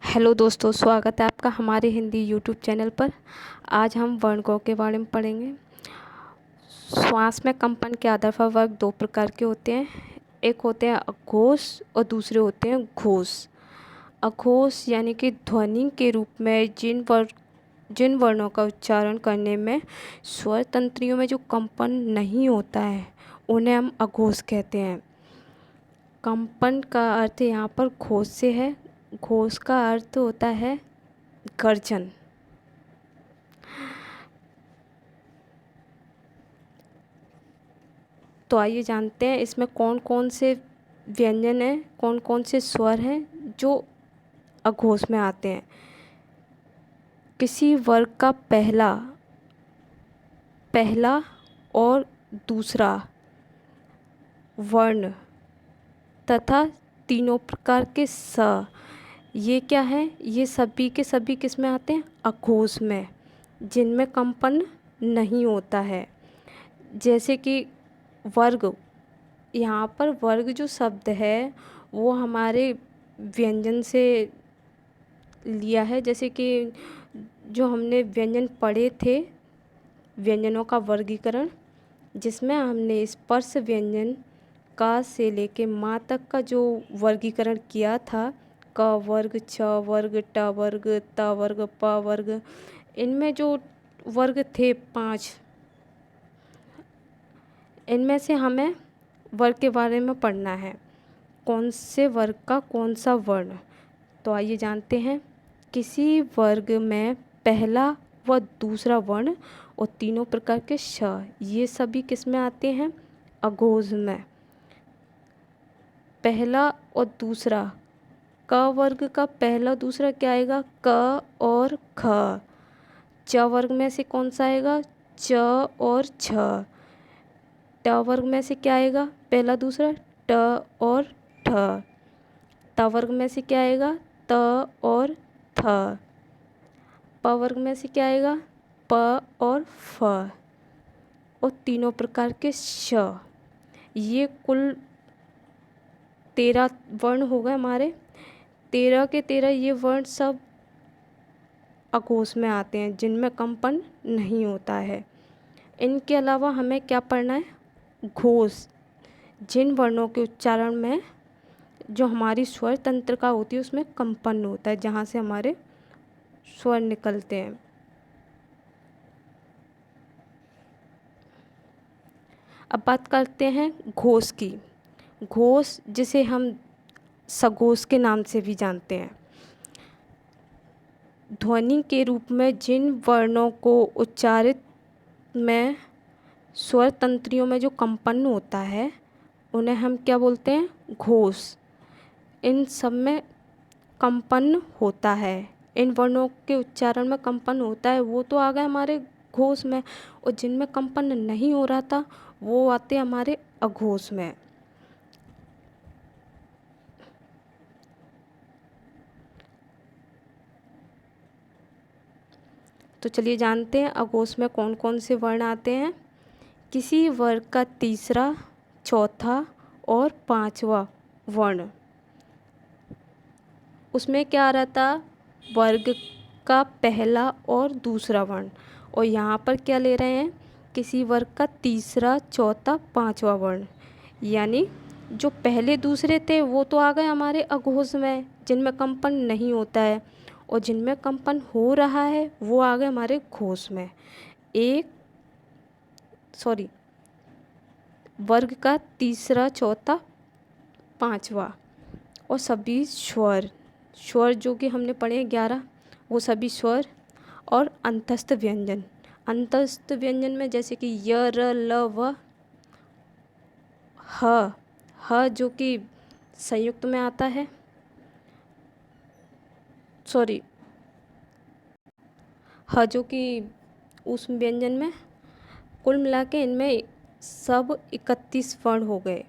Hello दोस्तों, स्वागत है आपका हमारे हिंदी यूट्यूब चैनल पर। आज हम वर्णों के बारे में पढ़ेंगे। श्वास में कंपन के आधार वर्ग दो प्रकार के होते हैं। एक होते हैं अघोष और दूसरे होते हैं घोष। अघोष यानी कि ध्वनि के रूप में जिन वर्णों का उच्चारण करने में स्वर तंत्रियों में जो कंपन नहीं होता है उन्हें हम अघोष कहते हैं। कंपन का अर्थ यहाँ पर घोष से है। घोष का अर्थ होता है गर्जन। तो आइए जानते हैं इसमें कौन कौन से व्यंजन हैं, कौन कौन से स्वर हैं जो अघोष में आते हैं। किसी वर्ग का पहला और दूसरा वर्ण तथा तीनों प्रकार के स, ये क्या है, ये सभी के सभी किस में आते हैं, अघोष में, जिनमें कंपन नहीं होता है। जैसे कि वर्ग, यहाँ पर वर्ग जो शब्द है वो हमारे व्यंजन से लिया है। जैसे कि जो हमने व्यंजन पढ़े थे, व्यंजनों का वर्गीकरण, जिसमें हमने स्पर्श व्यंजन का से लेके माँ तक का जो वर्गीकरण किया था, क वर्ग, छ वर्ग, ट वर्ग, त वर्ग, प वर्ग, इनमें जो वर्ग थे 5, इनमें से हमें वर्ग के बारे में पढ़ना है, कौन से वर्ग का कौन सा वर्ण। तो आइए जानते हैं। किसी वर्ग में पहला व दूसरा वर्ण और तीनों प्रकार के श, ये सभी किस में आते हैं, अघोष में। पहला और दूसरा, क वर्ग का पहला दूसरा क्या आएगा, क और ख। च वर्ग में से कौन सा आएगा, च और छ। ट वर्ग में से क्या आएगा, पहला दूसरा ट और ठ। त वर्ग में से क्या आएगा, त और थ। प वर्ग में से क्या आएगा, प और फ। और तीनों प्रकार के श, ये कुल 13 वर्ण हो गए हमारे। 13 के 13 ये वर्ण सब अघोष में आते हैं, जिनमें कंपन नहीं होता है। इनके अलावा हमें क्या पढ़ना है, घोष, जिन वर्णों के उच्चारण में जो हमारी स्वर तंत्रिका होती है उसमें कंपन होता है, जहाँ से हमारे स्वर निकलते हैं। अब बात करते हैं घोष की। घोष, जिसे हम सघोष के नाम से भी जानते हैं, ध्वनि के रूप में जिन वर्णों को उच्चारित में स्वर तंत्रियों में जो कंपन होता है उन्हें हम क्या बोलते हैं, घोष। इन सब में कंपन होता है, इन वर्णों के उच्चारण में कंपन होता है, वो तो आ गए हमारे घोष में। और जिनमें कंपन नहीं हो रहा था वो आते हमारे अघोष में। तो चलिए जानते हैं अघोष में कौन कौन से वर्ण आते हैं। किसी वर्ग का तीसरा, चौथा और पांचवा वर्ण, उसमें क्या आ रहा था, वर्ग का पहला और दूसरा वर्ण। और यहाँ पर क्या ले रहे हैं, किसी वर्ग का तीसरा, चौथा, पांचवा वर्ण, यानी जो पहले दूसरे थे वो तो आ गए हमारे अघोष में, जिनमें कंपन नहीं होता है। और जिनमें कंपन हो रहा है वो आ गए हमारे घोष में। वर्ग का तीसरा, चौथा, पांचवा, और सभी स्वर जो कि हमने पढ़े हैं 11, वो सभी स्वर। और अंतस्थ व्यंजन, अंतस्थ व्यंजन में जैसे कि य, र, ल, व, ह जो कि संयुक्त में आता है, ह जो कि उस व्यंजन में, कुल मिला के इनमें सब 31 वर्ण हो गए।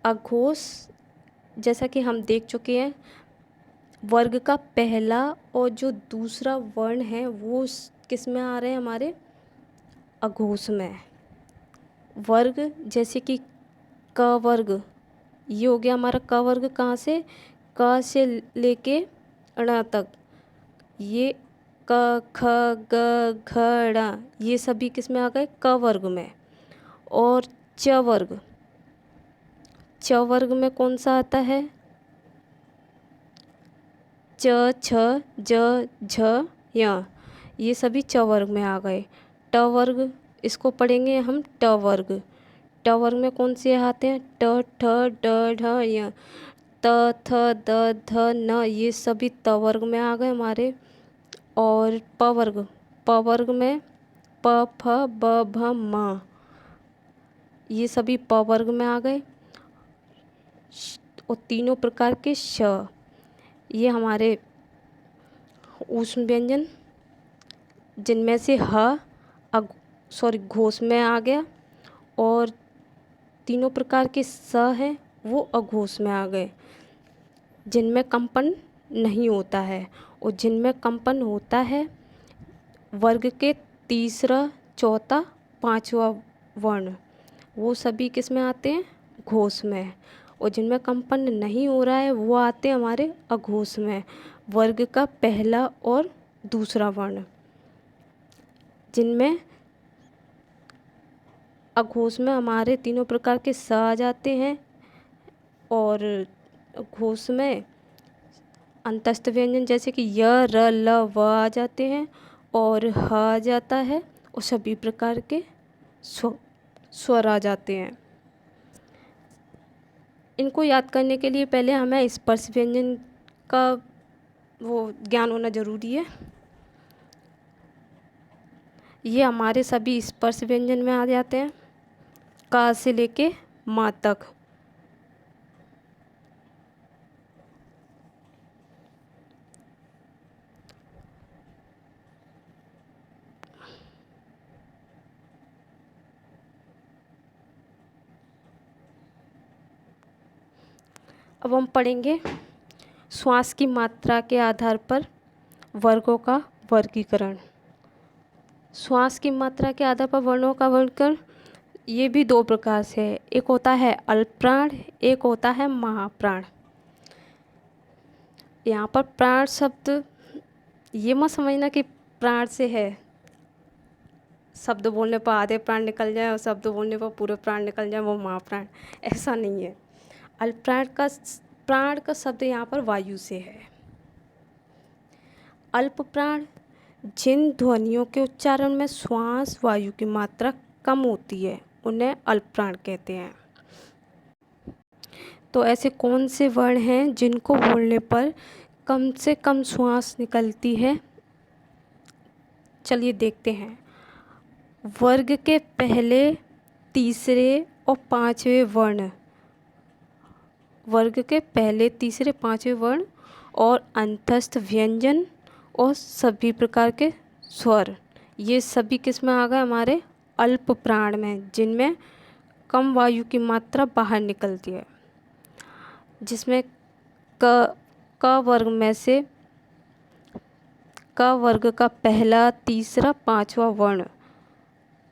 अघोष, जैसा कि हम देख चुके हैं, वर्ग का पहला और जो दूसरा वर्ण है वो किस में आ रहे हैं, हमारे अघोष में। वर्ग जैसे कि क वर्ग, ये हो गया हमारा क वर्ग। कहाँ से? क से लेके ण तक। ये क ख ग घ ड़, ये सभी किस में आ गए? क वर्ग में। और च वर्ग, च वर्ग में कौन सा आता है? च छ ज झ य, ये सभी च वर्ग में आ गए। ट वर्ग, इसको पढ़ेंगे हम ट वर्ग। ट वर्ग में कौन से आते हैं? ट ठ ड ढ य, त थ द ध न, ये सभी त वर्ग में आ गए हमारे। और प वर्ग, प वर्ग में प फ ब भ म, ये सभी प वर्ग में आ गए। और तीनों प्रकार के श, ये हमारे ऊष्म व्यंजन, जिनमें से ह घोष में आ गया। और तीनों प्रकार के स हैं वो अघोष में आ गए, जिनमें कंपन नहीं होता है। और जिनमें कंपन होता है वर्ग के तीसरा, चौथा, पांचवा वर्ण, वो सभी किस में आते हैं? घोष में। और जिनमें कंपन नहीं हो रहा है वो आते हैं हमारे अघोष में, वर्ग का पहला और दूसरा वर्ण। जिनमें अघोष में हमारे तीनों प्रकार के स आ जाते हैं, और घोष में अंतस्थ व्यंजन जैसे कि य र ल व आ जाते हैं, और ह आ जाता है, और सभी प्रकार के स्वर आ जाते हैं। इनको याद करने के लिए पहले हमें स्पर्श व्यंजन का वो ज्ञान होना ज़रूरी है। ये हमारे सभी स्पर्श व्यंजन में आ जाते हैं, का से लेके माँ तक। अब हम पढ़ेंगे श्वास की मात्रा के आधार पर वर्गों का वर्गीकरण। श्वास की मात्रा के आधार पर वर्णों का वर्गीकरण ये भी दो प्रकार से है। एक होता है अल्प प्राण, एक होता है महाप्राण। यहाँ पर प्राण शब्द ये मत समझना कि प्राण से है, शब्द बोलने पर आधे प्राण निकल जाए और शब्द बोलने पर पूरे प्राण निकल जाए, वो महाप्राण, ऐसा नहीं है। अल्प प्राण का शब्द यहाँ पर वायु से है। अल्प प्राण जिन ध्वनियों के उच्चारण में श्वास वायु की मात्रा कम होती है उन्हें अल्प प्राण कहते हैं। तो ऐसे कौन से वर्ण हैं जिनको बोलने पर कम से कम श्वास निकलती है? चलिए देखते हैं। वर्ग के पहले, तीसरे और पांचवें वर्ण, वर्ग के पहले, तीसरे, पांचवें वर्ण और अंतस्थ व्यंजन और सभी प्रकार के स्वर, ये सभी किस में आ गए? हमारे अल्प प्राण में, जिनमें कम वायु की मात्रा बाहर निकलती है। जिसमें क वर्ग में से क वर्ग का पहला, तीसरा, पांचवा वर्ण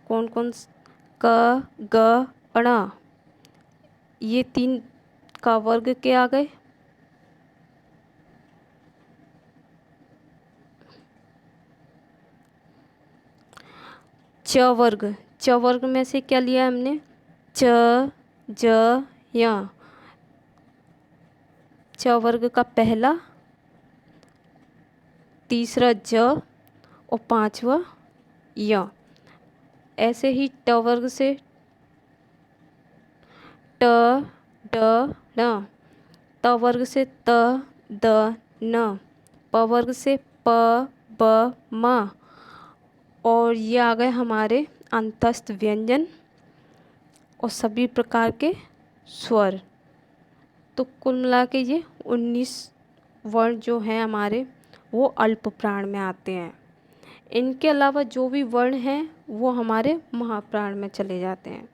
कौन कौन? क ग ण, ये तीन का वर्ग के आ गए। च वर्ग, च वर्ग में से क्या लिया हमने? च ज य, च वर्ग का पहला, तीसरा ज और पांचवा य। ऐसे ही ट वर्ग से ट ड ण, त वर्ग से त द न, प वर्ग से प ब म, और ये आ गए हमारे अंतस्थ व्यंजन और सभी प्रकार के स्वर। तो कुल मिला के ये 19 वर्ण जो हैं हमारे वो अल्प प्राण में आते हैं। इनके अलावा जो भी वर्ण हैं वो हमारे महाप्राण में चले जाते हैं।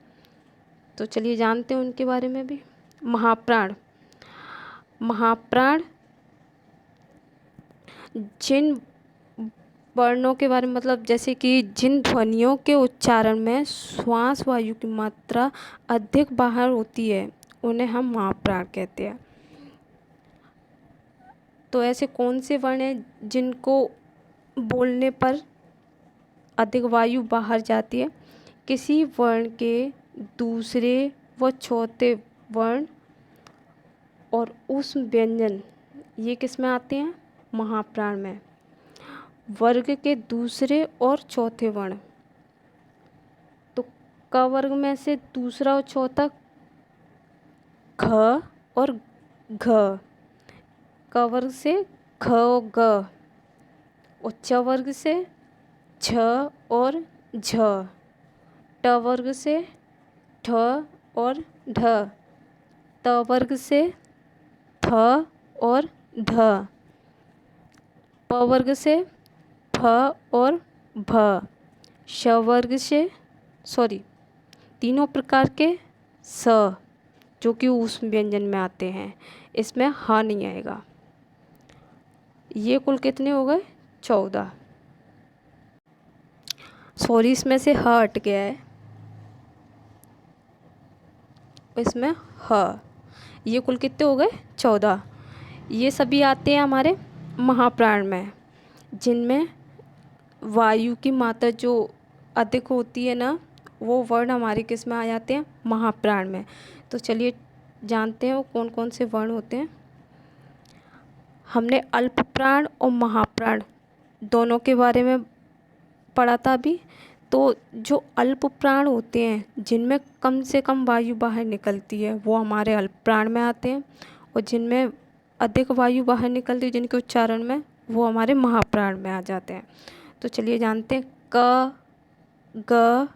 तो चलिए जानते हैं उनके बारे में भी। महाप्राण, महाप्राण जिन वर्णों के बारे में मतलब जैसे कि जिन ध्वनियों के उच्चारण में श्वास वायु की मात्रा अधिक बाहर होती है उन्हें हम महाप्राण कहते हैं। तो ऐसे कौन से वर्ण हैं जिनको बोलने पर अधिक वायु बाहर जाती है? किसी वर्ण के दूसरे व चौथे वर्ण और ऊष्म व्यंजन ये किस में आते हैं? महाप्राण में। वर्ग के दूसरे और चौथे वर्ण, तो क वर्ग में से दूसरा और चौथा ख और घ, क वर्ग से ख और ग, और च वर्ग से छ और झ, ट वर्ग से ठ और ढ, त वर्ग से थ और ढ, प वर्ग से फ और भ, श वर्ग से तीनों प्रकार के स जो कि ऊष्म व्यंजन में आते हैं, इसमें ह नहीं आएगा। ये कुल कितने हो गए? 14। इसमें से ह हट गया है, इसमें ह। ये कुल कितने हो गए? 14। ये सभी आते हैं हमारे महाप्राण में, जिनमें वायु की मात्रा जो अधिक होती है ना, वो वर्ण हमारे किस में आ जाते हैं? महाप्राण में। तो चलिए जानते हैं वो कौन कौन से वर्ण होते हैं। हमने अल्प प्राण और महाप्राण दोनों के बारे में पढ़ा था अभी। तो जो अल्प प्राण होते हैं जिनमें कम से कम वायु बाहर निकलती है वो हमारे अल्प प्राण में आते हैं, और जिनमें अधिक वायु बाहर निकलती है जिनके उच्चारण में वो हमारे महाप्राण में आ जाते हैं। तो चलिए जानते हैं। क ग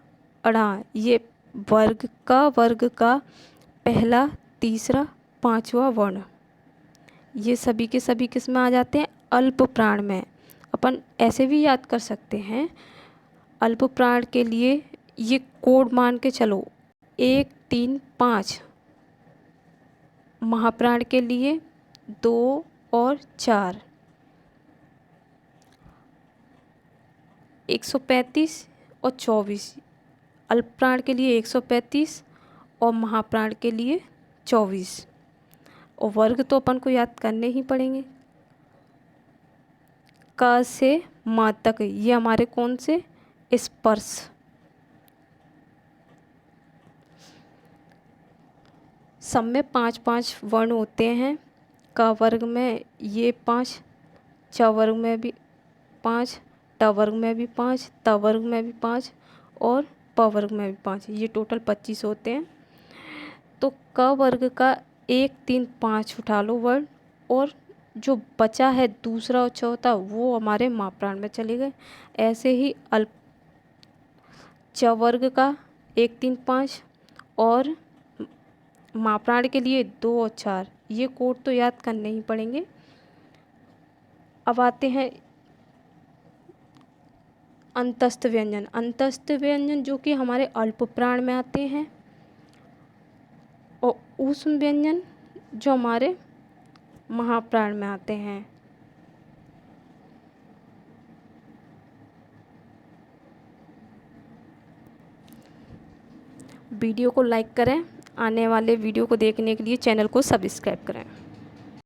अणा ये वर्ग का पहला, तीसरा, पांचवा वर्ण, ये सभी के सभी किस में आ जाते हैं? अल्प प्राण में। अपन ऐसे भी याद कर सकते हैं, अल्प प्राण के लिए ये कोड मान के चलो 1, 3, 5, महाप्राण के लिए 2 और 4, 135 और 24, अल्प प्राण के लिए 135 और महाप्राण के लिए 24। और वर्ग तो अपन को याद करने ही पड़ेंगे। क से म तक ये हमारे कौन से? स्पर्श। सब में 5-5 वर्ण होते हैं। क वर्ग में ये 5, च वर्ग में भी 5, ट वर्ग में भी 5, त वर्ग में भी 5 और प वर्ग में भी 5, ये टोटल 25 होते हैं। तो क वर्ग का 1, 3, 5 उठा लो वर्ण, और जो बचा है दूसरा और चौथा वो हमारे महाप्राण में चले गए। ऐसे ही अल्प च वर्ग का 1, 3, 5 और महाप्राण के लिए 2 और 4, ये कोड तो याद करने ही पड़ेंगे। अब आते हैं अंतस्थ व्यंजन। अंतस्थ व्यंजन जो कि हमारे अल्प प्राण में आते हैं, और ऊष्म व्यंजन जो हमारे महाप्राण में आते हैं। वीडियो को लाइक करें, आने वाले वीडियो को देखने के लिए चैनल को सब्सक्राइब करें।